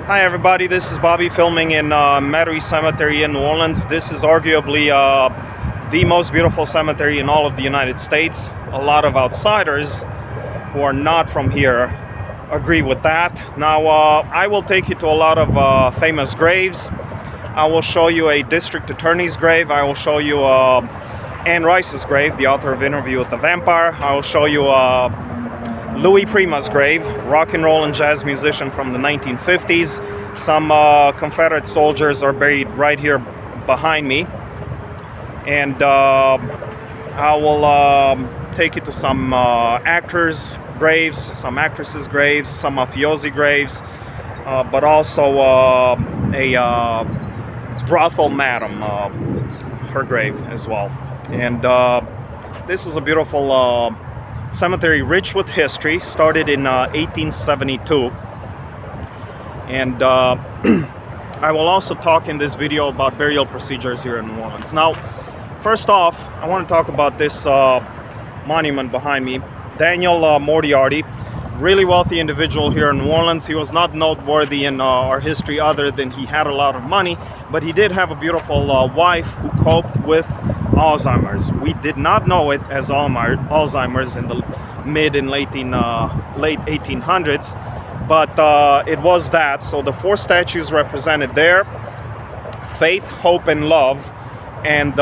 Hi everybody, this is Bobby filming in Metairie Cemetery in New Orleans. This is arguably the most beautiful cemetery in all of the United States. A lot of outsiders who are not from here agree with that. Now I will take you to a lot of famous graves. I will show you a district attorney's grave. I will show you Anne Rice's grave, the author of Interview with the Vampire. I will show you Louie Prima's grave, rock and roll and jazz musician from the 1950s. Some Confederate soldiers are buried right here behind me. And I will take you to some actors' graves, some actresses' graves, some mafiosi graves, but also a brothel madam, her grave as well. And this is a beautiful cemetery rich with history, started in 1872. And I will also talk in this video about burial procedures here in New Orleans. Now, first off, I want to talk about this monument behind me. Daniel Moriarty, really wealthy individual here in New Orleans. He was not noteworthy in our history other than he had a lot of money, but he did have a beautiful wife who coped with Alzheimer's. We did not know it as Alzheimer's in the mid and late 1800s, but it was that. So the four statues represented there: faith, hope, and love. And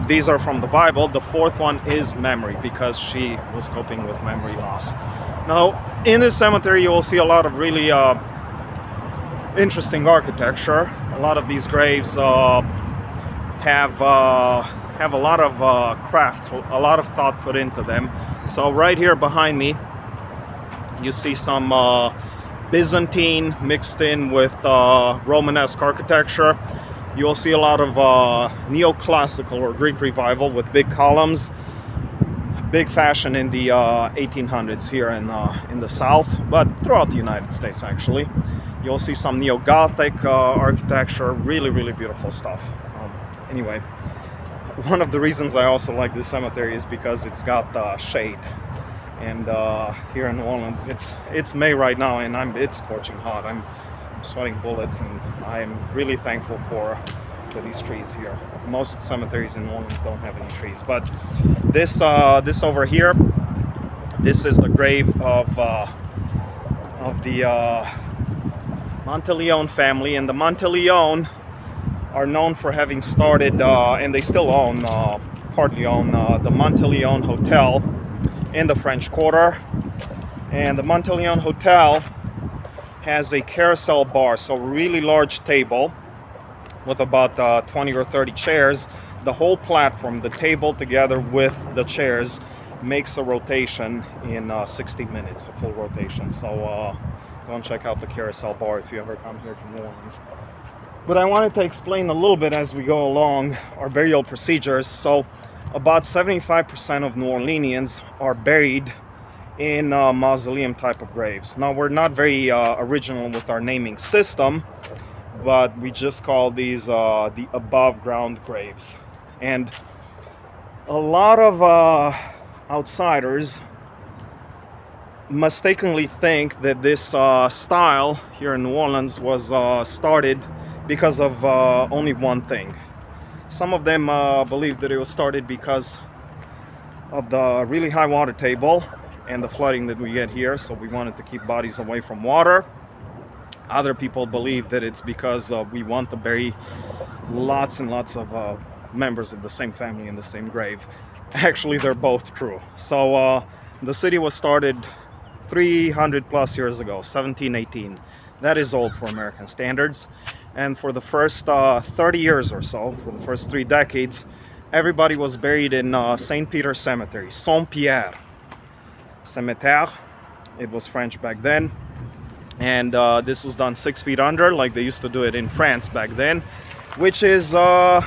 these are from the Bible. The fourth one is memory, because she was coping with memory loss. Now, in this cemetery, you will see a lot of really interesting architecture. A lot of these graves have a lot of craft, a lot of thought put into them. So right here behind me, you see some Byzantine mixed in with Romanesque architecture. You will see a lot of neoclassical or Greek revival with big columns. Big fashion in the 1800s here in the South, but throughout the United States actually. You'll see some neo-Gothic architecture, really, really beautiful stuff. Anyway, one of the reasons I also like this cemetery is because it's got shade. And here in New Orleans, it's May right now, and it's scorching hot. I'm sweating bullets, and I'm really thankful for these trees here. Most cemeteries in New Orleans don't have any trees, but this over here, this is the grave of the Monteleone family. And the Monteleone are known for having started, and they still own, partly own, the Monteleone Hotel in the French Quarter. And the Monteleone Hotel has a carousel bar, so a really large table with about 20 or 30 chairs. The whole platform, the table together with the chairs, makes a rotation in 60 minutes, a full rotation. So go and check out the carousel bar if you ever come here to New Orleans. But I wanted to explain a little bit as we go along our burial procedures. So about 75% of New Orleanians are buried in mausoleum type of graves. Now, we're not very original with our naming system, but we just call these the above ground graves. And a lot of outsiders mistakenly think that this style here in New Orleans was started because of only one thing. Some of them believe that it was started because of the really high water table and the flooding that we get here, so we wanted to keep bodies away from water. Other people believe that it's because we want to bury lots and lots of members of the same family in the same grave. Actually, they're both true. So the city was started 300 plus years ago, 1718. That is old for American standards. And for the first 30 years or so, for the first 3 decades, everybody was buried in St. Peter Cemetery, Saint-Pierre Cemetery. It was French back then. And this was done 6 feet under, like they used to do it in France back then, which is a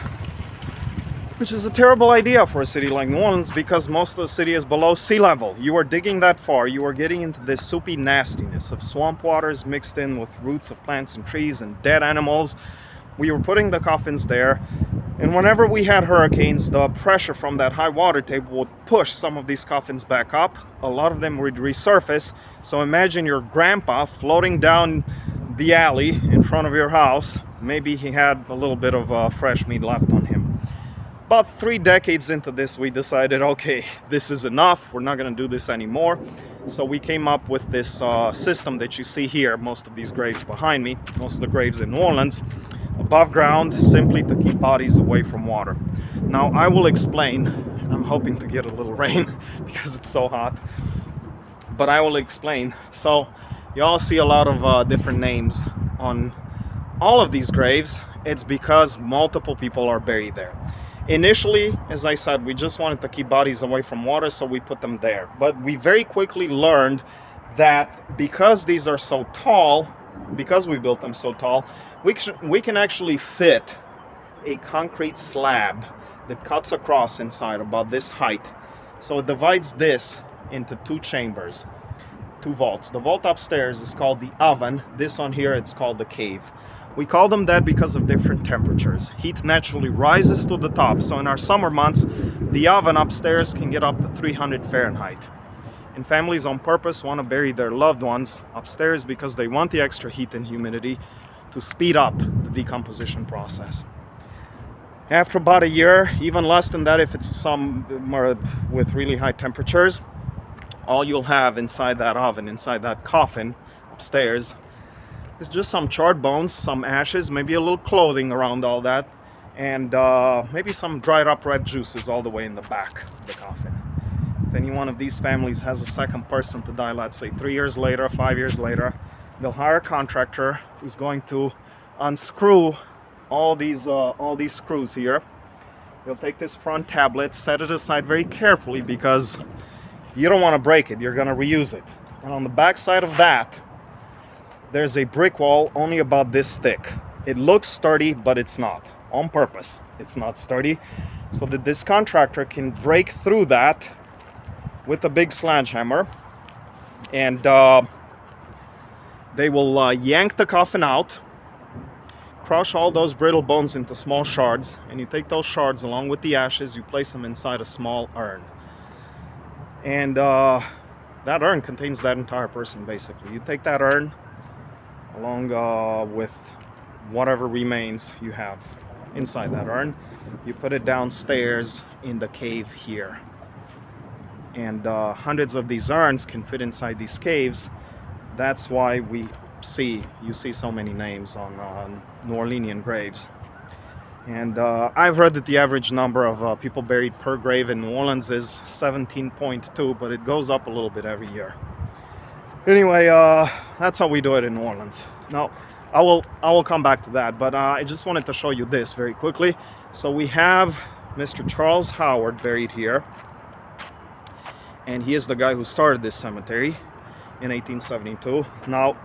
terrible idea for a city like New Orleans, because most of the city is below sea level. You are digging that far, you are getting into this soupy nastiness of swamp waters mixed in with roots of plants and trees and dead animals. We were putting the coffins there, And whenever we had hurricanes, the pressure from that high water table would push some of these coffins back up. A lot of them would resurface. So imagine your grandpa floating down the alley in front of your house, maybe he had a little bit of fresh meat left on him. About 3 decades into this, we decided, okay, this is enough. We're not going to do this anymore. So we came up with this system that you see here. Most of these graves behind me, most of the graves in New Orleans, above ground, simply to keep bodies away from water. Now I will explain, and I'm hoping to get a little rain because it's so hot, but I will explain. So you all see a lot of different names on all of these graves. It's because multiple people are buried there. Initially, as I said, we just wanted to keep bodies away from water, so we put them there. But we very quickly learned that because these are so tall, because we built them so tall, we can actually fit a concrete slab that cuts across inside about this height. So it divides this into 2 chambers, 2 vaults. The vault upstairs is called the oven. This one here, it's called the cave. We call them that because of different temperatures. Heat naturally rises to the top, so in our summer months, the oven upstairs can get up to 300 Fahrenheit. And families on purpose want to bury their loved ones upstairs because they want the extra heat and humidity to speed up the decomposition process. After about a year, even less than that if it's somewhere with really high temperatures, all you'll have inside that oven, inside that coffin upstairs, it's just some charred bones, some ashes, maybe a little clothing around all that, and maybe some dried up red juices all the way in the back of the coffin. If any one of these families has a second person to die, let's say 3 years later, 5 years later, they'll hire a contractor who's going to unscrew all these screws here. They'll take this front tablet, set it aside very carefully because you don't want to break it, you're going to reuse it. And on the back side of that, there's a brick wall only about this thick. It looks sturdy, but it's not. On purpose, it's not sturdy. So that this contractor can break through that with a big sledgehammer. And they will yank the coffin out, crush all those brittle bones into small shards, and you take those shards along with the ashes, you place them inside a small urn. And that urn contains that entire person, basically. You take that urn along with whatever remains you have inside that urn, you put it downstairs in the cave here. And hundreds of these urns can fit inside these caves. That's why you see so many names on New Orleanian graves. And I've heard that the average number of people buried per grave in New Orleans is 17.2, but it goes up a little bit every year. Anyway, that's how we do it in New Orleans. Now, I will come back to that, but I just wanted to show you this very quickly. So we have Mr. Charles Howard buried here, and he is the guy who started this cemetery in 1872. Now,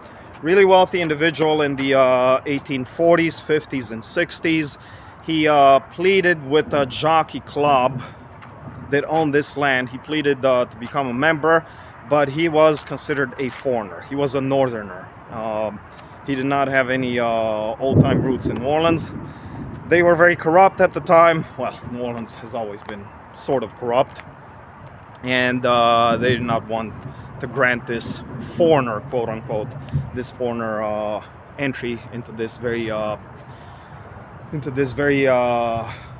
really wealthy individual in the 1840s, 50s, and 60s. He pleaded with a jockey club that owned this land. He pleaded to become a member, but he was considered a foreigner. He was a northerner. He did not have any old-time roots in New Orleans. They were very corrupt at the time. Well, New Orleans has always been sort of corrupt. And they did not want to grant this foreigner, quote-unquote, this foreigner entry into this very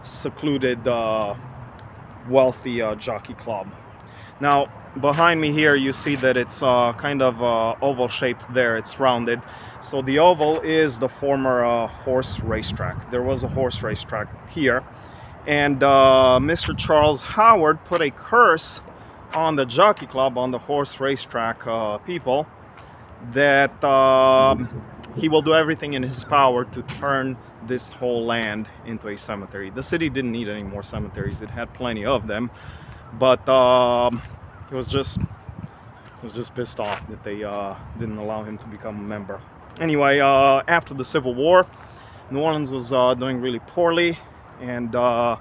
secluded, wealthy jockey club. Now, behind me here, you see that it's kind of oval shaped there. It's rounded. So the oval is the former horse racetrack. There was a horse racetrack here. And Mr. Charles Howard put a curse on the jockey club, on the horse racetrack people, that he will do everything in his power to turn this whole land into a cemetery. The city didn't need any more cemeteries. It had plenty of them. But he was just pissed off that they didn't allow him to become a member. Anyway, after the Civil War, New Orleans was doing really poorly, and the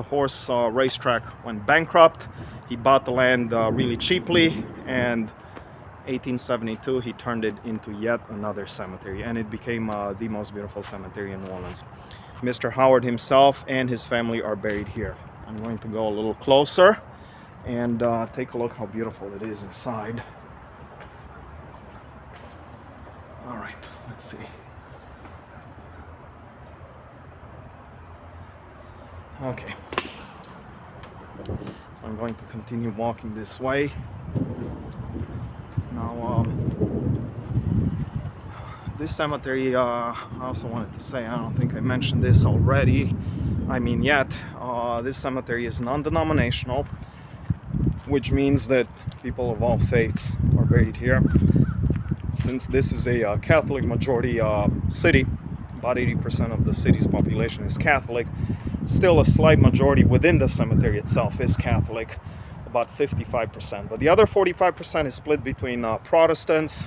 horse racetrack went bankrupt. He bought the land really cheaply, and 1872 he turned it into yet another cemetery, and it became the most beautiful cemetery in New Orleans. Mr. Howard himself and his family are buried here. I'm going to go a little closer and take a look how beautiful it is inside. All right. Let's see. Okay. So I'm going to continue walking this way. Now, this cemetery, I also wanted to say, I don't think I mentioned this already, yet, this cemetery is non-denominational, which means that people of all faiths are buried here. Since this is a Catholic majority city, about 80% of the city's population is Catholic, still a slight majority within the cemetery itself is Catholic, about 55%. But the other 45% is split between Protestants,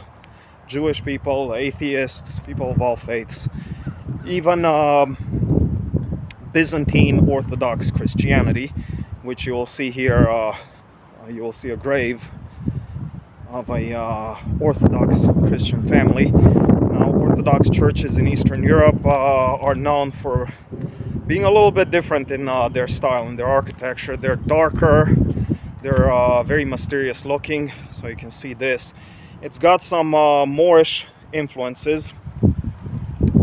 Jewish people, atheists, people of all faiths, even Byzantine Orthodox Christianity, which you will see here. You will see a grave of a Orthodox Christian family. Now, Orthodox churches in Eastern Europe are known for being a little bit different in their style and their architecture. They're darker, they're very mysterious looking, so you can see this. It's got some Moorish influences.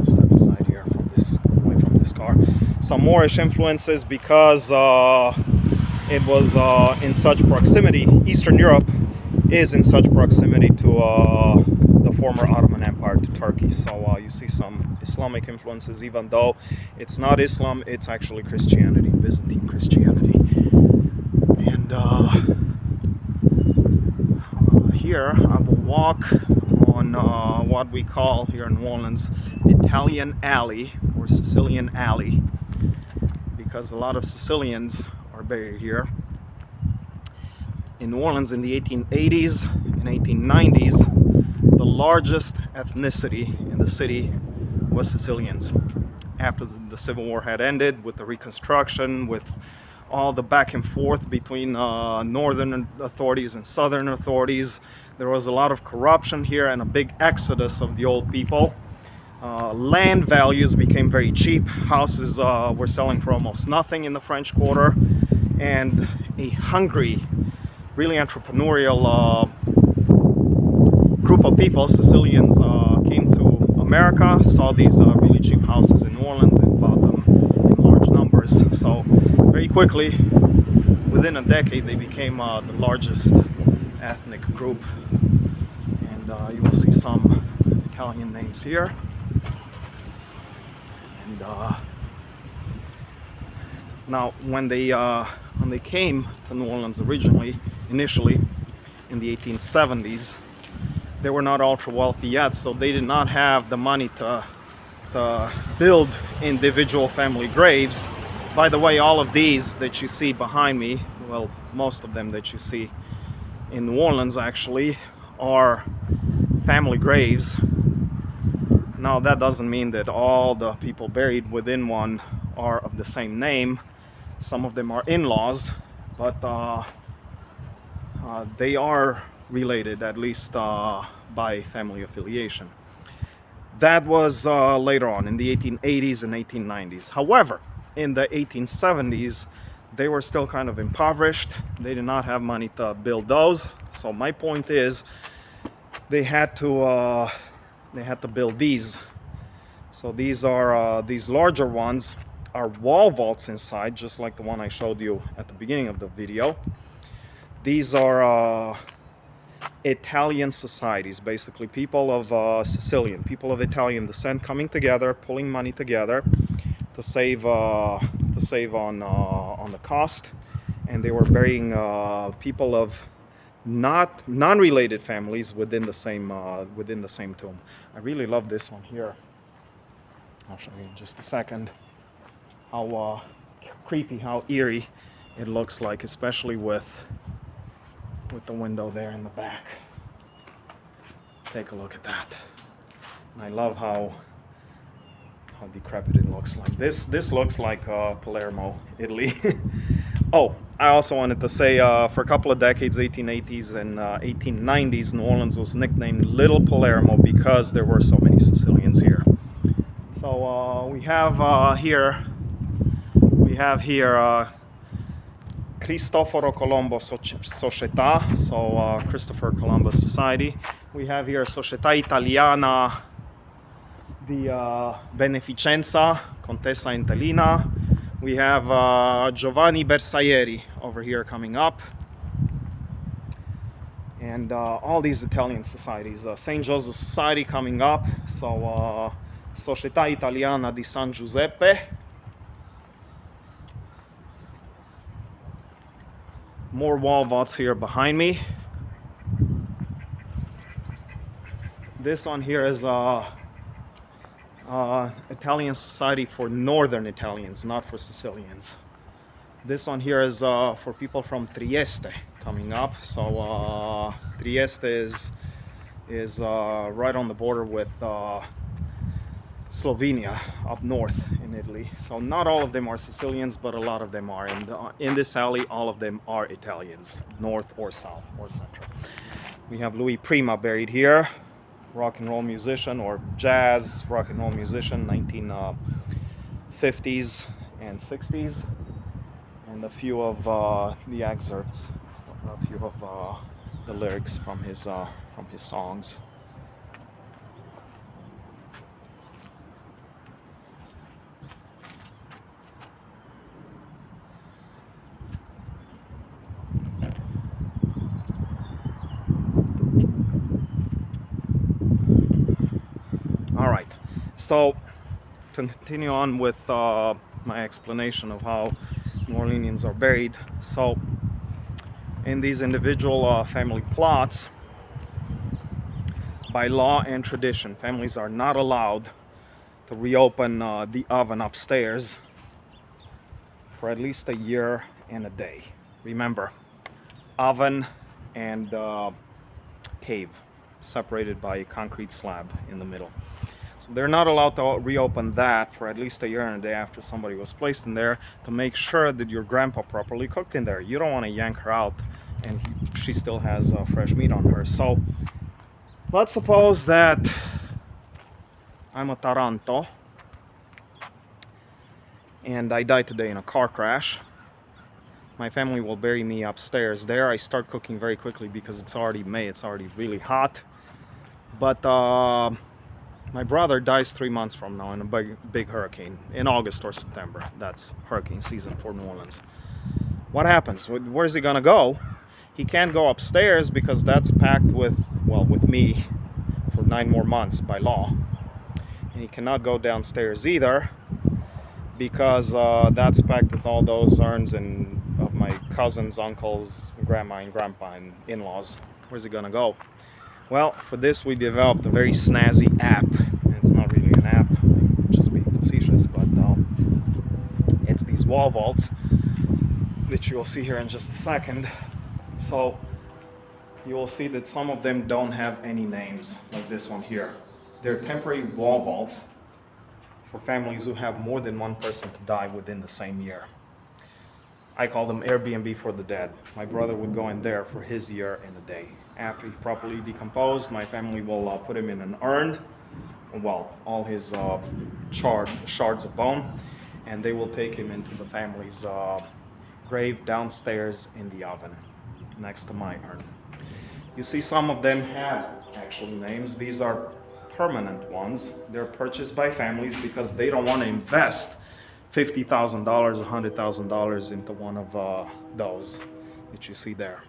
Step aside here away from this car. Some Moorish influences because it was in such proximity. Eastern Europe is in such proximity to the former Ottoman Empire, to Turkey. So you see some Islamic influences, even though it's not Islam, it's actually Christianity, Byzantine Christianity. And here I will walk on what we call here in New Orleans Italian Alley or Sicilian Alley, because a lot of Sicilians are buried here. In New Orleans in the 1880s and 1890s, the largest ethnicity in the city was Sicilians. After the Civil War had ended, with the Reconstruction, with all the back and forth between northern authorities and southern authorities, there was a lot of corruption here and a big exodus of the old people. Land values became very cheap. Houses were selling for almost nothing in the French Quarter, and a hungry, really entrepreneurial group of people, Sicilians, came to America, saw these really cheap houses in New Orleans and bought them in large numbers. So very quickly, within a decade, they became the largest ethnic group. And you will see some Italian names here. And now, when they came to New Orleans initially in the 1870s, they were not ultra wealthy yet, so they did not have the money to build individual family graves. By the way, all of these that you see behind me, well, most of them that you see in New Orleans actually, are family graves. Now, that doesn't mean that all the people buried within one are of the same name. Some of them are in-laws, but they are related, at least by family affiliation. That was later on in the 1880s and 1890s. However, in the 1870s, they were still kind of impoverished. They did not have money to build those. So my point is, they had to build these. So these are these larger ones are wall vaults inside, just like the one I showed you at the beginning of the video. These are Italian societies, basically people of people of Italian descent coming together, pulling money together to save on the cost, and they were burying people of non-related families within the same tomb. I really love this one here. I'll show you in just a second how creepy, how eerie it looks like, especially with the window there in the back. Take a look at that. And I love how decrepit it looks like. This looks like Palermo, Italy. Oh, I also wanted to say, for a couple of decades, 1880s and 1890s, New Orleans was nicknamed Little Palermo because there were so many Sicilians here. So we have here Cristoforo Colombo Società, so Christopher Columbus Society. We have here Società Italiana the Beneficenza, Contessa Intelina. We have Giovanni Bersaglieri over here coming up. And all these Italian societies. St. Joseph Society coming up. So Società Italiana di San Giuseppe. More wall vaults here behind me. This one here is Italian Society for Northern Italians, not for Sicilians. This one here is for people from Trieste coming up. So Trieste is right on the border with Slovenia up north in Italy. So not all of them are Sicilians, but a lot of them are. And in this alley, all of them are Italians, north or south or central. We have Louie Prima buried here, rock and roll musician or jazz rock and roll musician, 1950s and 60s. And a few of the excerpts, a few of the lyrics from his songs. All right, so to continue on with my explanation of how New Orleanians are buried. So in these individual family plots, by law and tradition, families are not allowed to reopen the oven upstairs for at least a year and a day. Remember, oven and cave separated by a concrete slab in the middle. So they're not allowed to reopen that for at least a year and a day after somebody was placed in there, to make sure that your grandpa properly cooked in there. You don't want to yank her out and she still has fresh meat on her. So let's suppose that I'm a Taranto and I die today in a car crash. My family will bury me upstairs there. I start cooking very quickly because it's already May, it's already really hot. But my brother dies 3 months from now in a big hurricane in August or September. That's hurricane season for New Orleans. What happens? Where's he gonna go? He can't go upstairs because that's packed with me for 9 more months by law. And he cannot go downstairs either because that's packed with all those urns and of my cousins, uncles, grandma and grandpa and in-laws. Where's he gonna go? Well, for this we developed a very snazzy app. It's not really an app, I'm just being facetious, but it's these wall vaults that you will see here in just a second. So you will see that some of them don't have any names, like this one here. They're temporary wall vaults for families who have more than one person to die within the same year. I call them Airbnb for the dead. My brother would go in there for his year and a day. After he properly decomposed, my family will put him in an urn, all his shards of bone, and they will take him into the family's grave downstairs in the oven, next to my urn. You see some of them have actual names. These are permanent ones. They're purchased by families because they don't want to invest $50,000, $100,000 into one of those that you see there.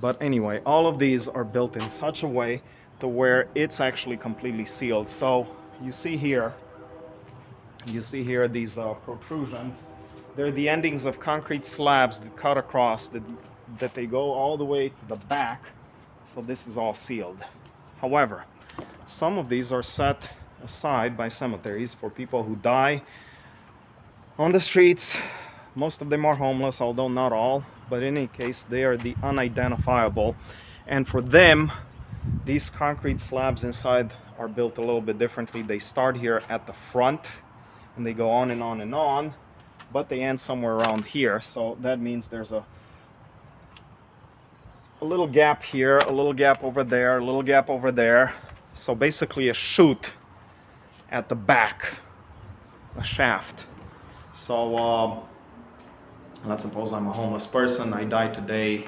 But anyway, all of these are built in such a way to where it's actually completely sealed. So you see here these protrusions. They're the endings of concrete slabs that cut across, that they go all the way to the back. So this is all sealed. However, some of these are set aside by cemeteries for people who die on the streets. Most of them are homeless, although not all, but in any case they are the unidentifiable, and for them these concrete slabs inside are built a little bit differently. They start here at the front and they go on and on and on, but they end somewhere around here. So that means there's a little gap here, a little gap over there, a little gap over there. So basically a chute at the back, a shaft. So let's suppose I'm a homeless person. I die today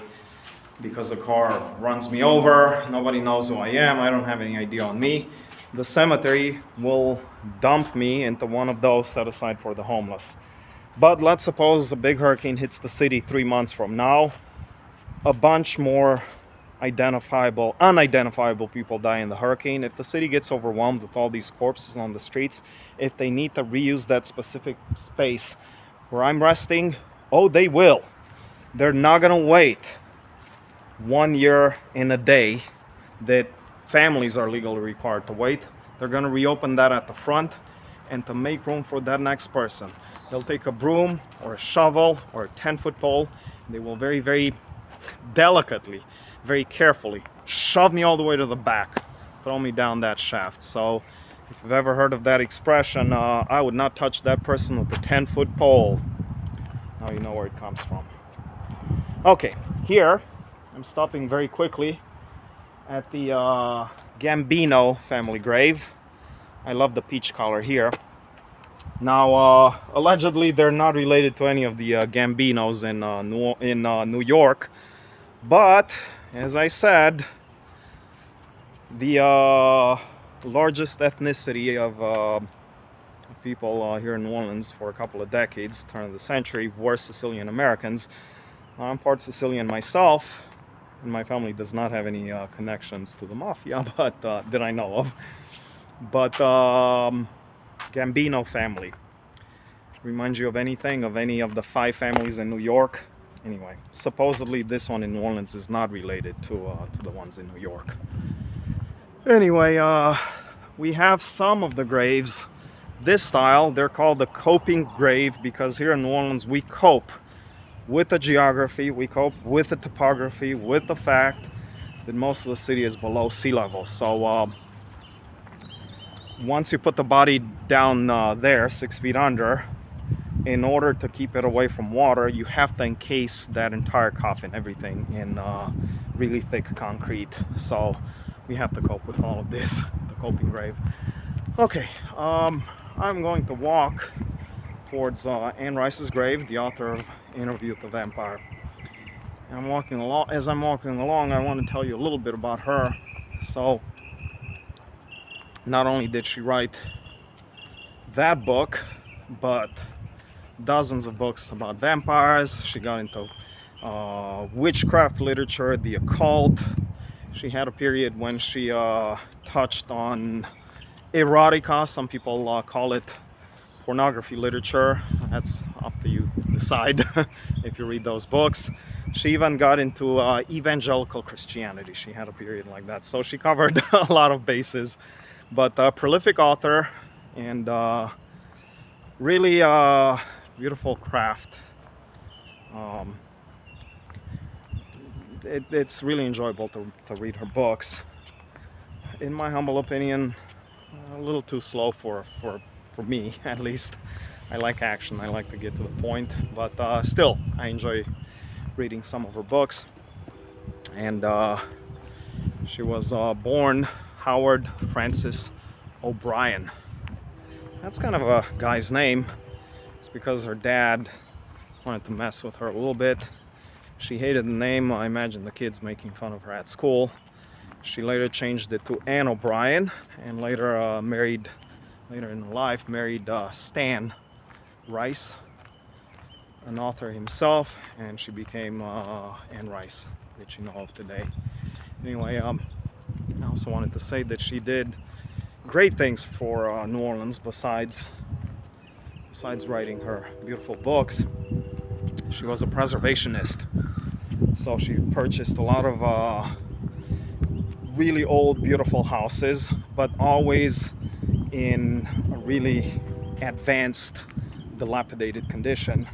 because the car runs me over. Nobody knows who I am. I don't have any ID on me. the cemetery will dump me into one of those set aside for the homeless. But let's suppose a big hurricane hits the city 3 months from now. A bunch more unidentifiable people die in the hurricane. If the city gets overwhelmed with all these corpses on the streets, if they need to reuse that specific space where I'm resting, oh, they will. They're not gonna wait 1 year and a day that families are legally required to wait. They're gonna reopen that at the front, and to make room for that next person, they'll take a broom or a shovel or a 10-foot pole. They will very, very delicately, very carefully shove me all the way to the back, throw me down that shaft. So if you've ever heard of that expression, I would not touch that person with a 10-foot pole. Now you know where it comes from. Okay, here I'm stopping very quickly at the Gambino family grave. I love the peach color here. Now, allegedly, they're not related to any of the Gambinos in New York, but as I said, the largest ethnicity of people here in New Orleans for a couple of decades, turn of the century, were Sicilian Americans. I'm part Sicilian myself, and my family does not have any connections to the mafia, but that I know of. But Gambino family. Remind you of anything, of any of the 5 families in New York? Anyway, supposedly this one in New Orleans is not related to the ones in New York. Anyway, we have some of the graves this style. They're called the coping grave because here in New Orleans we cope with the geography, we cope with the topography, with the fact that most of the city is below sea level. So once you put the body down there 6 feet under, in order to keep it away from water, you have to encase that entire coffin, everything, in really thick concrete. So we have to cope with all of this, the coping grave. Okay, I'm going to walk towards Anne Rice's grave, the author of Interview with the Vampire. And as I'm walking along, I want to tell you a little bit about her. So, not only did she write that book, but dozens of books about vampires. She got into witchcraft literature, the occult. She had a period when she touched on erotica. Some people call it pornography literature. That's up to you to decide if you read those books. She even got into evangelical Christianity. She had a period like that. So she covered a lot of bases. But a prolific author, and really beautiful craft. It's really enjoyable to read her books. In my humble opinion, a little too slow for me, at least. I like action, I like to get to the point, but still, I enjoy reading some of her books. And she was born Howard Francis O'Brien. That's kind of a guy's name. It's because her dad wanted to mess with her a little bit. She hated the name. I imagine the kids making fun of her at school. She later changed it to Anne O'Brien, and later in life married Stan Rice, an author himself, and she became Anne Rice, that you know of today. Anyway, I also wanted to say that she did great things for New Orleans besides writing her beautiful books. She was a preservationist, so she purchased a lot of really old, beautiful houses, but always in a really advanced, dilapidated condition.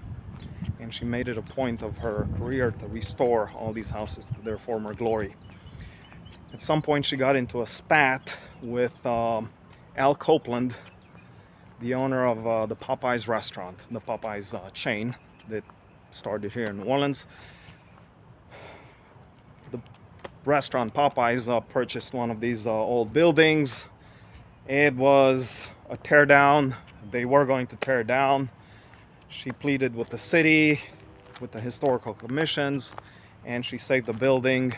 And she made it a point of her career to restore all these houses to their former glory. At some point she got into a spat with Al Copeland, the owner of the Popeyes restaurant, the Popeyes chain that started here in New Orleans. The restaurant Popeyes purchased one of these old buildings. It was a tear down. They were going to tear down. She pleaded with the city, with the historical commissions, and she saved the building.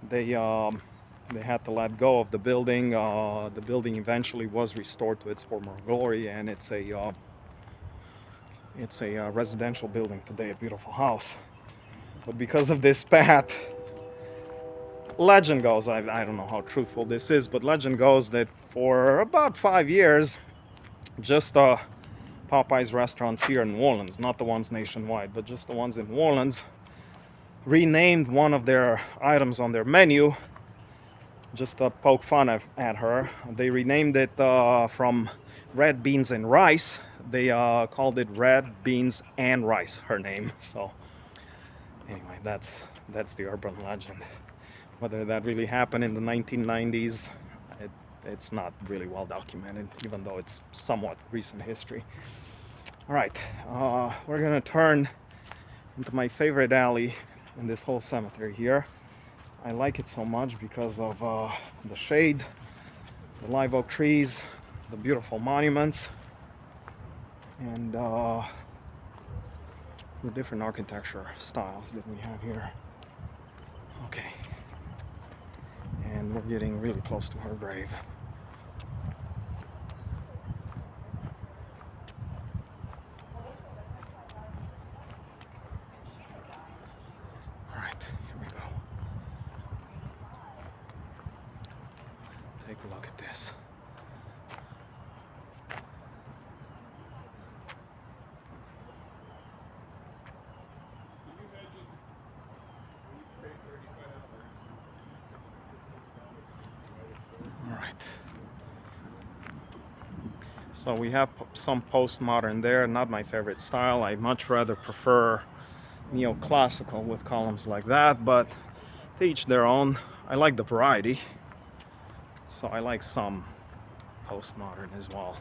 They They had to let go of the building. The building eventually was restored to its former glory, and it's a residential building today, a beautiful house. But because of this path, legend goes, I don't know how truthful this is, but legend goes that for about 5 years, just Popeye's restaurants here in New Orleans, not the ones nationwide, but just the ones in New Orleans, renamed one of their items on their menu, just to poke fun at her. They renamed it from red beans and rice. They called it red beans and rice, her name. So anyway, that's the urban legend. Whether that really happened in the 1990s, it's not really well documented, even though it's somewhat recent history. All right, we're gonna turn into my favorite alley in this whole cemetery here. I like it so much because of the shade, the live oak trees, the beautiful monuments, and the different architecture styles that we have here. Okay, and we're getting really close to her grave. All right, here we go. Take a look at this. All right. So we have some postmodern there, not my favorite style. I much rather prefer neoclassical with columns like that, but to each their own. I like the variety, so I like some postmodern as well.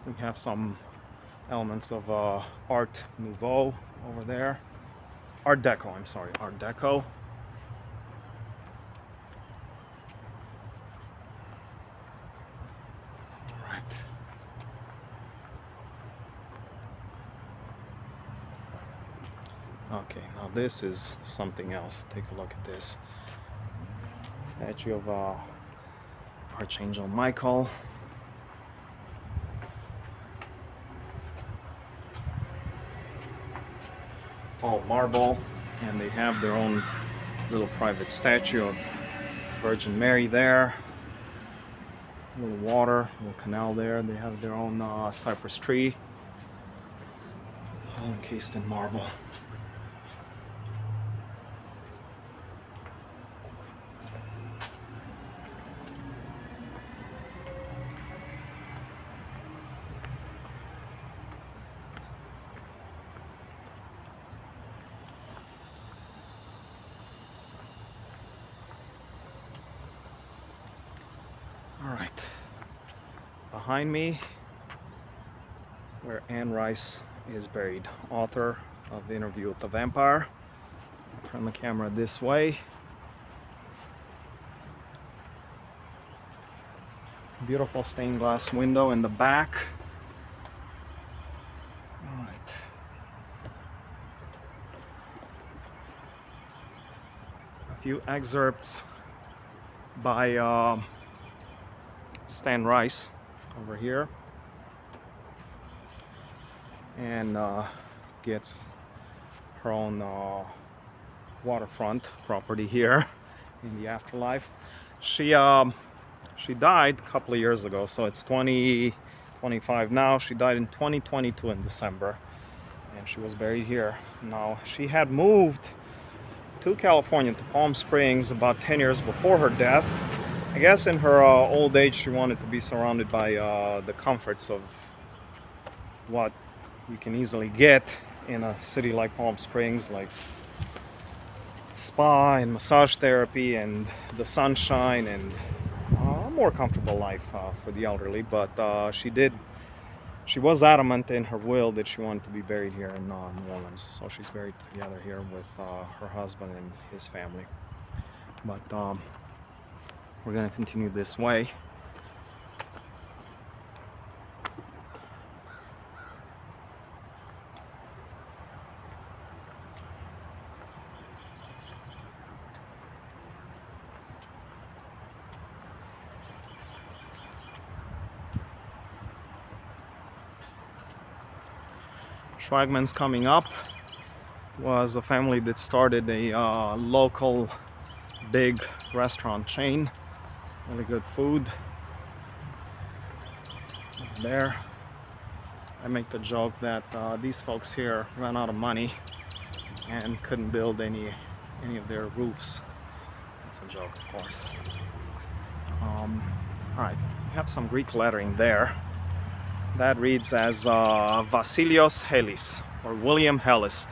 We have some elements of Art Nouveau over there. Art Deco, I'm sorry, Art Deco. All right. Okay, now this is something else. Take a look at this. Statue of Archangel Michael. All marble, and they have their own little private statue of Virgin Mary there. A little water, a little canal there. They have their own cypress tree, all encased in marble. All right, behind me, where Anne Rice is buried, author of Interview with the Vampire. Turn the camera this way. Beautiful stained glass window in the back. All right. A few excerpts by Stan Rice over here, and gets her own waterfront property here in the afterlife. She died a couple of years ago, so it's 2025 now. She died in 2022 in December, and she was buried here. Now, she had moved to California, to Palm Springs, about 10 years before her death. I guess in her old age, she wanted to be surrounded by the comforts of what you can easily get in a city like Palm Springs, like spa and massage therapy and the sunshine and a more comfortable life for the elderly. But she was adamant in her will that she wanted to be buried here in New Orleans. So she's buried together here with her husband and his family. But we're going to continue this way. Schwagman's coming up was a family that started a local big restaurant chain. Really good food. There, I make the joke that these folks here ran out of money and couldn't build any of their roofs. That's a joke, of course. Alright, we have some Greek lettering there. That reads as Vasilios Helis, or William Hellis.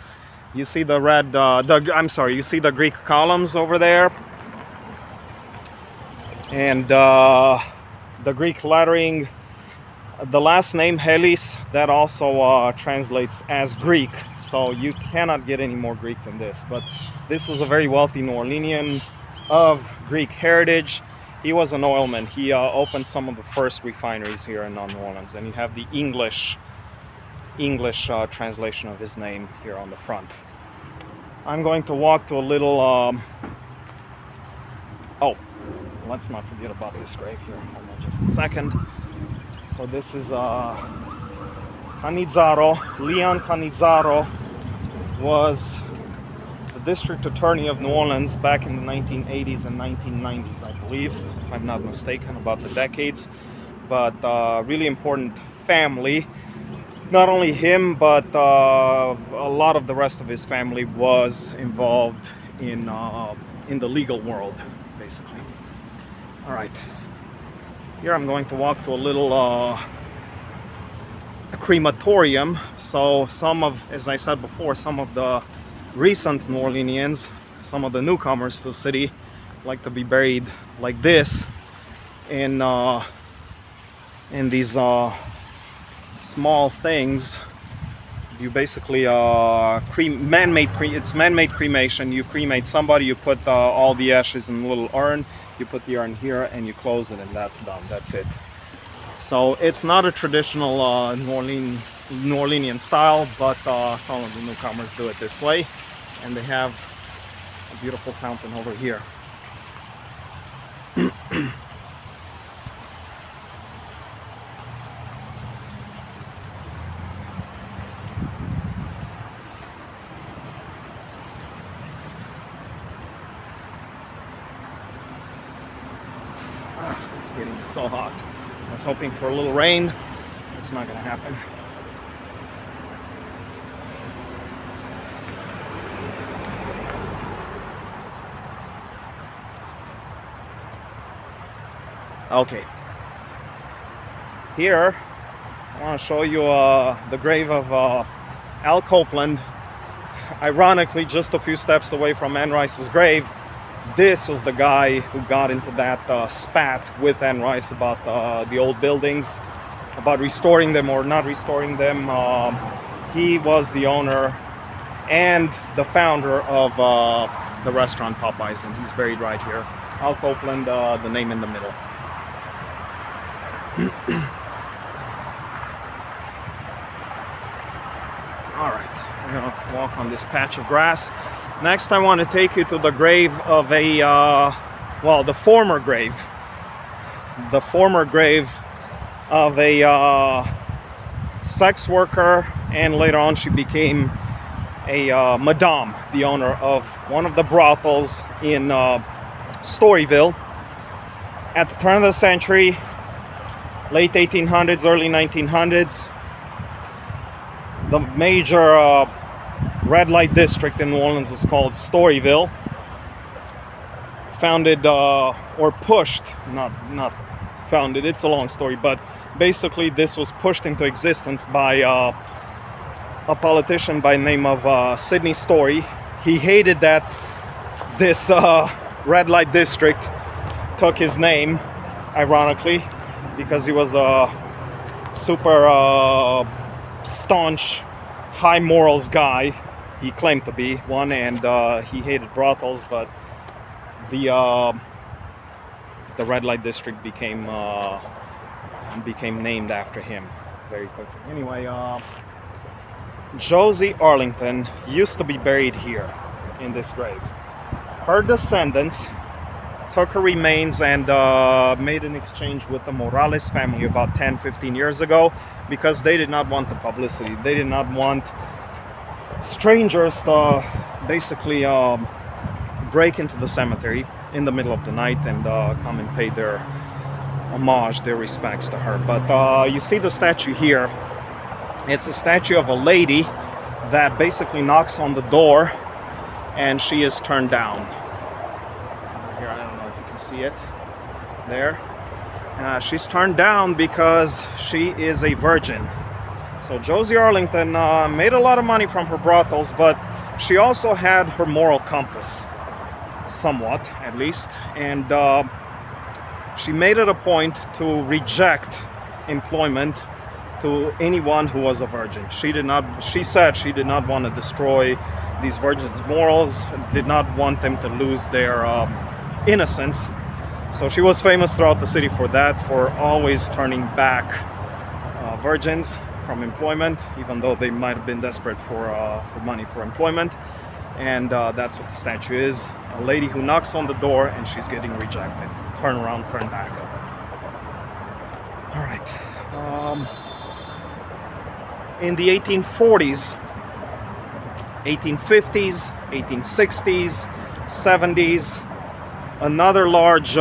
You see the red, you see the Greek columns over there? And the Greek lettering, the last name Helis, that also translates as Greek. So you cannot get any more Greek than this. But this is a very wealthy New Orleanian of Greek heritage. He was an oilman. He opened some of the first refineries here in New Orleans, and you have the English translation of his name here on the front. I'm going to walk to a little. Oh, let's not forget about this grave here. Hold on just a second. So this is Canizzaro. Leon Canizzaro was the district attorney of New Orleans back in the 1980s and 1990s, I believe, if I'm not mistaken, about the decades. But really important family. Not only him, but a lot of the rest of his family was involved in the legal world, basically. All right. Here I'm going to walk to a little crematorium. So some of, as I said before, some of the recent New Orleanians, some of the newcomers to the city, like to be buried like this in these small things. You basically it's man-made cremation. You cremate somebody, you put all the ashes in a little urn, you put the urn here and you close it, and that's done. That's it. So it's not a traditional New Orleanian style, but some of the newcomers do it this way, and they have a beautiful fountain over here. It's getting so hot. I was hoping for a little rain. It's not gonna happen. Okay. Here, I want to show you the grave of Al Copeland. Ironically, just a few steps away from Anne Rice's grave. This was the guy who got into that spat with Anne Rice about the old buildings, about restoring them or not restoring them. He was the owner and the founder of the restaurant Popeyes, and he's buried right here. Al Copeland, the name in the middle. All right, we're gonna walk on this patch of grass. Next, I want to take you to the grave of a, the former grave of a sex worker, and later on she became a madame, the owner of one of the brothels in Storyville. At the turn of the century, late 1800s, early 1900s, the major red light district in New Orleans is called Storyville. Founded or pushed, not founded, it's a long story, but basically this was pushed into existence by a politician by the name of Sidney Story. He hated that this red light district took his name, ironically, because he was a super staunch, high morals guy. He claimed to be one, and he hated brothels, but the red light district became named after him very quickly. Anyway, Josie Arlington used to be buried here in this grave. Her descendants took her remains and made an exchange with the Morales family about 10-15 years ago, because they did not want the publicity. They did not want strangers to basically break into the cemetery in the middle of the night and come and pay their homage, their respects to her. But you see the statue here. It's a statue of a lady that basically knocks on the door and she is turned down. Here, I don't know if you can see it there. She's turned down because she is a virgin. So Josie Arlington made a lot of money from her brothels, but she also had her moral compass, somewhat at least, and she made it a point to reject employment to anyone who was a virgin. She said she did not want to destroy these virgins' morals, did not want them to lose their innocence. So she was famous throughout the city for that, for always turning back virgins from employment, even though they might have been desperate for money for employment. And that's what the statue is. A lady who knocks on the door and she's getting rejected. Turn around, turn back. All right. In the 1840s, 1850s, 1860s, 70s, another large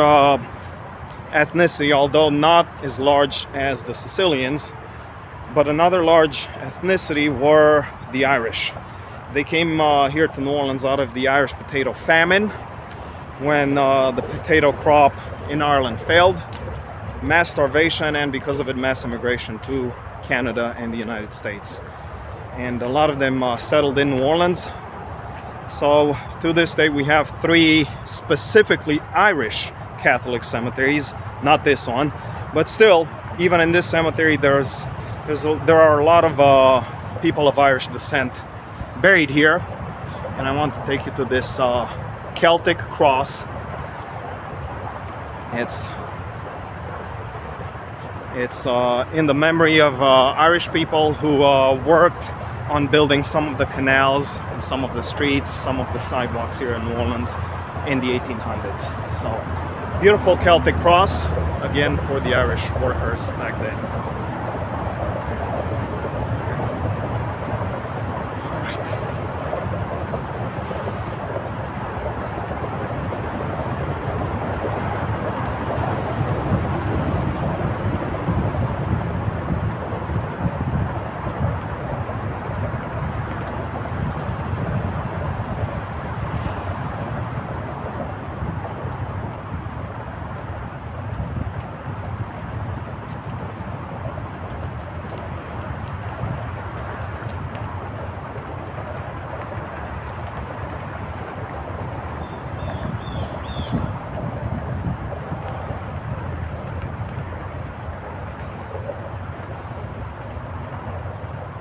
ethnicity, although not as large as the Sicilians, but another large ethnicity were the Irish. They came here to New Orleans out of the Irish potato famine when the potato crop in Ireland failed, mass starvation, and because of it, mass immigration to Canada and the United States. And a lot of them settled in New Orleans. So to this day, we have 3 specifically Irish Catholic cemeteries, not this one, but still, even in this cemetery, there are a lot of people of Irish descent buried here. And I want to take you to this Celtic cross. It's in the memory of Irish people who worked on building some of the canals and some of the streets, some of the sidewalks here in New Orleans in the 1800s. So, beautiful Celtic cross, again, for the Irish workers back then.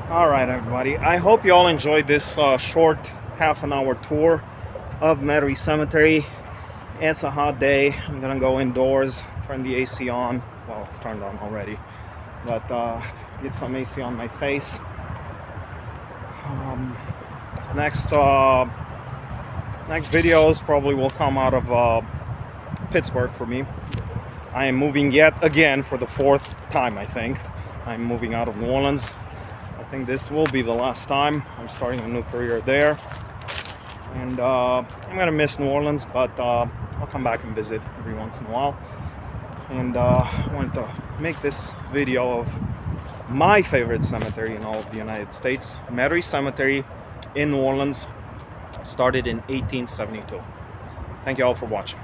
All right, everybody, I hope you all enjoyed this short half-an-hour tour of Metairie Cemetery. It's a hot day. I'm gonna go indoors, turn the AC on. Well, it's turned on already, but get some AC on my face. Next videos probably will come out of Pittsburgh for me. I am moving yet again for the 4th time, I think. I'm moving out of New Orleans. I think this will be the last time. I'm starting a new career there. And I'm gonna miss New Orleans, but I'll come back and visit every once in a while. And I wanted to make this video of my favorite cemetery in all of the United States, Metairie Cemetery in New Orleans, started in 1872. Thank you all for watching.